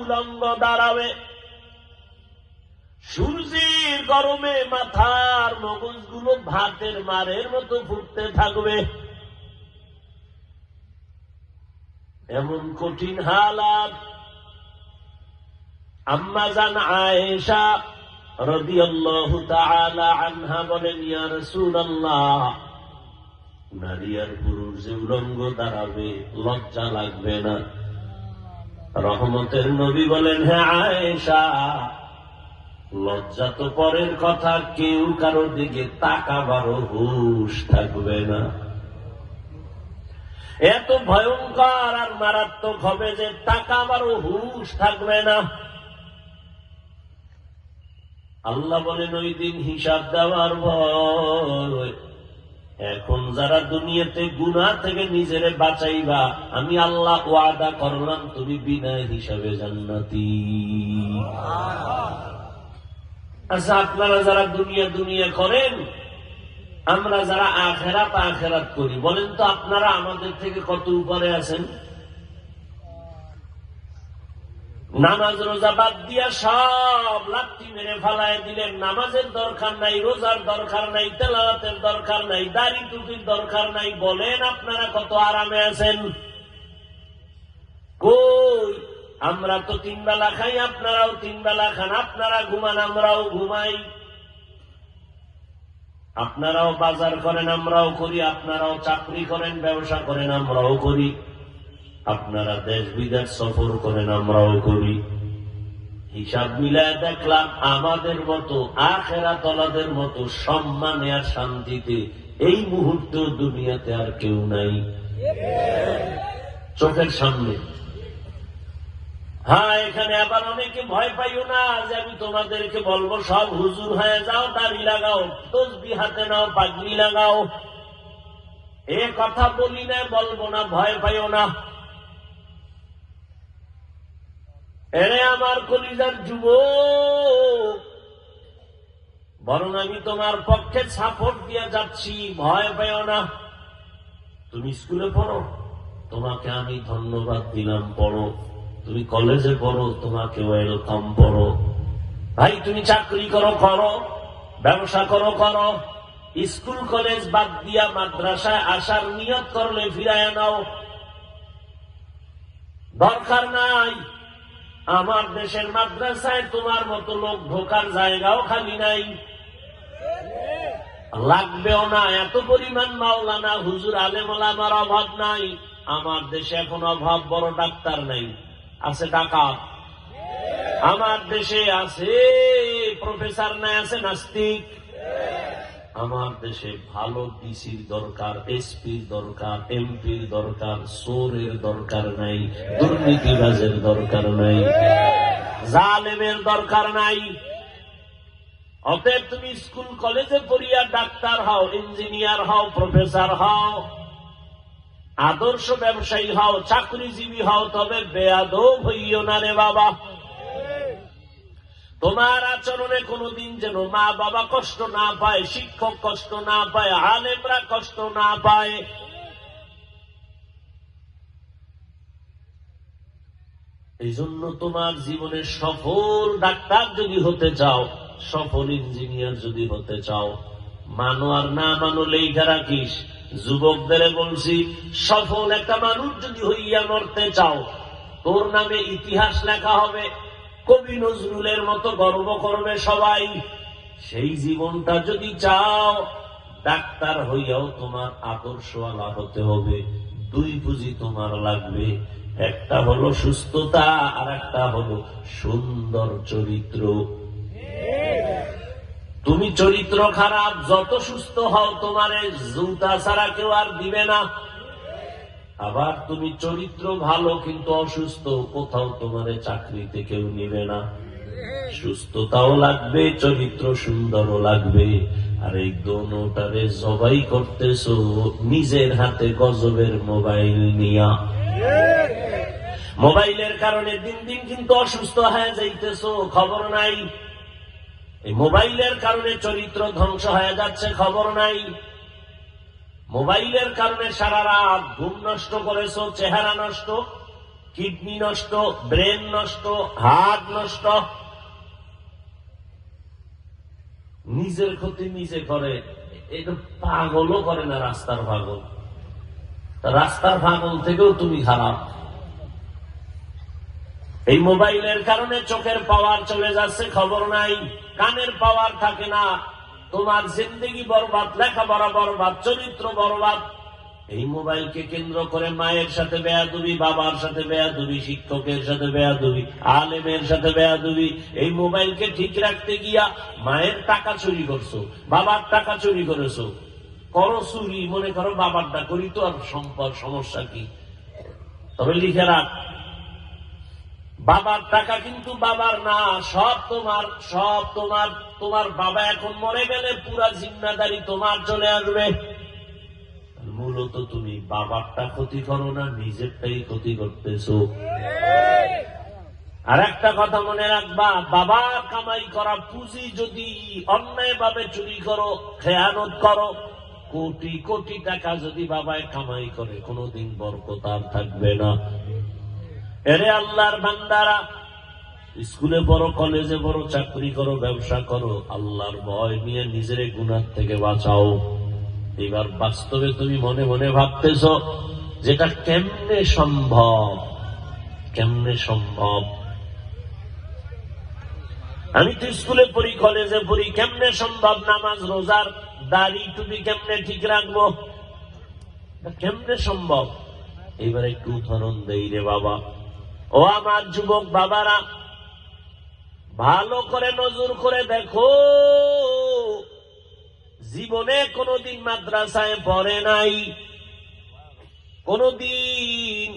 উলঙ্গ দাঁড়াবে, সূর্যের গরমে মাথার মগজগুলো ভাতের মারের মতো ফুটতে থাকবে। এমন কঠিন হালাত। আম্মা জান আয়েশা রাদিয়াল্লাহু তাআলা আনহা বলেন, ইয়া রাসূলুল্লাহ, নারী আর পুরুষ যে উলঙ্গ দাঁড়াবে লজ্জা লাগবে না? রহমতের নবী বলেন, হ্যাঁ আয়েশা, লজ্জা তো পরের কথা, কেউ কারোর দিকে তাকাবারও হুঁশ থাকবে না। এত ভয়ঙ্কর আর মারাত্মক হবে যে তাকাবারও হুঁশ থাকবে না। আল্লাহ বলেন, ওই দিন হিসাব দেওয়ার ভয়। এখন যারা দুনিয়াতে গুনাহ থেকে নিজেরে বাঁচাইবা, আমি আল্লাহ ওয়াদা করলাম তুমি বিনা হিসাবে জান্নাতি। আচ্ছা, আপনারা যারা দুনিয়া দুনিয়া করেন, আমরা যারা আখেরাত আখেরাত করি, বলেন তো আপনারা আমাদের থেকে কত উপরে আছেন? নামাজ রোজা বাদ দিয়া সব লাথি মেরে ফালায় দিলেন। নামাজের দরকার নাই, রোজার দরকার নাই, তেলাওয়াতের দরকার নাই, দাড়ি টুপির দরকার নাই। বলেন আপনারা কত আরামে আছেন? কই, আমরা তো 3 বেলা খাই, আপনারাও 3 বেলা খান। আপনারা ঘুমান, আমরাও ঘুমাই। আপনারাও বাজার করেন, আমরাও করি। আপনারাও চাকরি করেন, ব্যবসা করেন, আমরাও করি। আপনারা দেশ বিদেশ সফর করেন, আমরাও করি। হিসাব মিলায় দেখলাম আমাদের মতো আখিরাতওয়ালাদের মতো সম্মানে আর শান্তিতে এই মুহূর্তে দুনিয়াতে আর কেউ নাই চোখের সামনে। হ্যাঁ, এখানে আবার অনেকে ভয় পাইও না যে আমি তোমাদেরকে বলবো সব হুজুর হয়ে যাও, দাড়ি লাগাও, তসবিহ হাতে নাও, পাগড়ি লাগাও। এ কথা বলি না, বলবো না, ভয় পাইও না। এরে আমার কলিজার যুবক, বরং আমি তোমার পক্ষে সাপোর্ট দিয়ে যাচ্ছি, ভয় পাইও না। তুমি স্কুলে পড়ো, তোমাকে আমি ধন্যবাদ দিলাম, পড়ো। তুমি কলেজে পড়ো, তোমাকে ওয়েলকাম পড়ো। ভাই তুমি চাকরি করো, করো। ব্যবসা করো, করো। স্কুল কলেজ বাদ দিয়া মাদ্রাসায় আসার নিয়ত করলে ফিরায় নাও, দরকার নাই। আমার দেশের মাদ্রাসায় তোমার মতো লোক ঢোকার জায়গাও খালি নাই, লাগবেও না। এত পরিমাণ মাওলানা হুজুর আলেম ওলামার অভাব নাই। আমার দেশে এখন অভাব বড় ডাক্তার নাই, আছে ডাকাত। আমার দেশে আছে প্রফেসর নাই, আছে নাস্তিক। আমার দেশে ভালো ডিসির দরকার, এসপির দরকার, এমপির দরকার, চোরের দরকার নাই, দুর্নীতিবাজের দরকার নাই, জালেমের দরকার নাই। অতএব তুমি স্কুল কলেজে পড়িয়া ডাক্তার হও, ইঞ্জিনিয়ার হও, প্রফেসর হও, আদর্শ ব্যবসায়ী হও, চাকরিজীবী হও, তবে বেয়াদব হইও না রে বাবা। তোমার আচরণে কোনদিন যেন মা বাবা কষ্ট না পায়, শিক্ষক কষ্ট না পায়, আলেমরা কষ্ট না পায়। এই জন্য তোমার জীবনে সফল ডাক্তার যদি হতে চাও, সফল ইঞ্জিনিয়ার যদি হতে চাও, মানো আর না মানো লেখা রাখিস। যুবকদের বলছি, সফল একটা মানুষ যদি হইয়া মরতে চাও, তোর নামে ইতিহাস লেখা হবে, কবি নজরুলের মতো গর্ব করবে সবাই। সেই জীবনটা যদি চাও, ডাক্তার হইয়াও তোমার আদর্শওয়ালা হতে হবে। 2 পুঁজি তোমার লাগবে, একটা হলো সুস্থতা, আর একটা হলো সুন্দর চরিত্র। তুমি চরিত্র খারাপ, যত সুস্থ হও তোমারে জুতা ছাড়া কেউ আর দিবে না। আবার তুমি চরিত্র ভালো কিন্তু অসুস্থ, কোথাও তোমারে চাকরিতে কেউ নিবে না। সুস্থতাও লাগবে, চরিত্র সুন্দরও লাগবে। আর এই দোনোটারে জবাই করতেছো নিজের হাতে গজবের মোবাইল নিয়া। মোবাইলের কারণে দিন দিন কিন্তু অসুস্থ হয়ে যাইতেছো, খবর নাই। এই মোবাইলের কারণে চরিত্র ধ্বংস হয়ে যাচ্ছে, খবর নাই। মোবাইলের কারণে সারা রাত ঘুম নষ্ট করেছো, চেহারা নষ্ট। কিডনি নষ্ট, ব্রেন নষ্ট, হার্ট নষ্ট, নিজের ক্ষতি নিজে করে। এটা পাগলও করে না, রাস্তার পাগল। রাস্তার পাগল থেকেও তুমি খারাপ। এই মোবাইলের কারণে চোখের পাওয়ার চলে যাচ্ছে, খবর নাই। কানের পাওয়ার থাকে না। তোমার জিন্দেগি বরবাদ, লেখাপড়া বরবাদ, চরিত্র বরবাদ। এই মোবাইলকে কেন্দ্র করে মায়ের সাথে বেয়াদবি, বাবার সাথে বেয়াদবি, শিক্ষকের সাথে বেয়াদবি, আলেমের সাথে বেয়াদবি। এই মোবাইলকে ঠিক রাখতে গিয়া মায়ের টাকা চুরি করছো, বাবার টাকা চুরি করেছো। করো চুরি, মনে করো বাবারটা করি তো আর সম্পদ, সমস্যা কি? তবে লিখে রাখ, বাবার টাকা কিন্তু বাবার না, সব তোমার, সব তোমার। তোমার বাবা এখন মরে গেলে পুরা জিম্মাদারি তোমার চলে আসবে। মূলত তুমি বাবারটা ক্ষতি করো না, নিজেরটাই ক্ষতি করতেছো। আর একটা কথা মনে রাখবা, বাবা কামাই করা পুঁজি যদি অন্যায় ভাবে চুরি করো, খেয়ানত করো, কোটি কোটি টাকা যদি বাবায় কামাই করে, কোনোদিন বরকত আর থাকবে না। এরে আল্লাহর বান্দারা, স্কুলে পড়ো, কলেজে পড়ো, চাকরি করো, ব্যবসা করো, আল্লাহর ভয় নিয়ে নিজের গুনাহ থেকে বাঁচাও। এবার বাস্তবে তুমি মনে মনে ভাবতেছ যেটা কেমনে সম্ভব, কেমনে সম্ভব? আমি তো স্কুলে পড়ি, কলেজে পড়ি, কেমনে সম্ভব নামাজ রোজার দাড়ি টুপি কেমনে ঠিক রাখবো, কেমনে সম্ভব? এবার একটু উদাহরণ দেই রে বাবা। ও আমার যুবক বাবারা, ভালো করে নজর করে দেখো, জীবনে কোনদিন মাদ্রাসায় পড়ে নাই, কোনদিন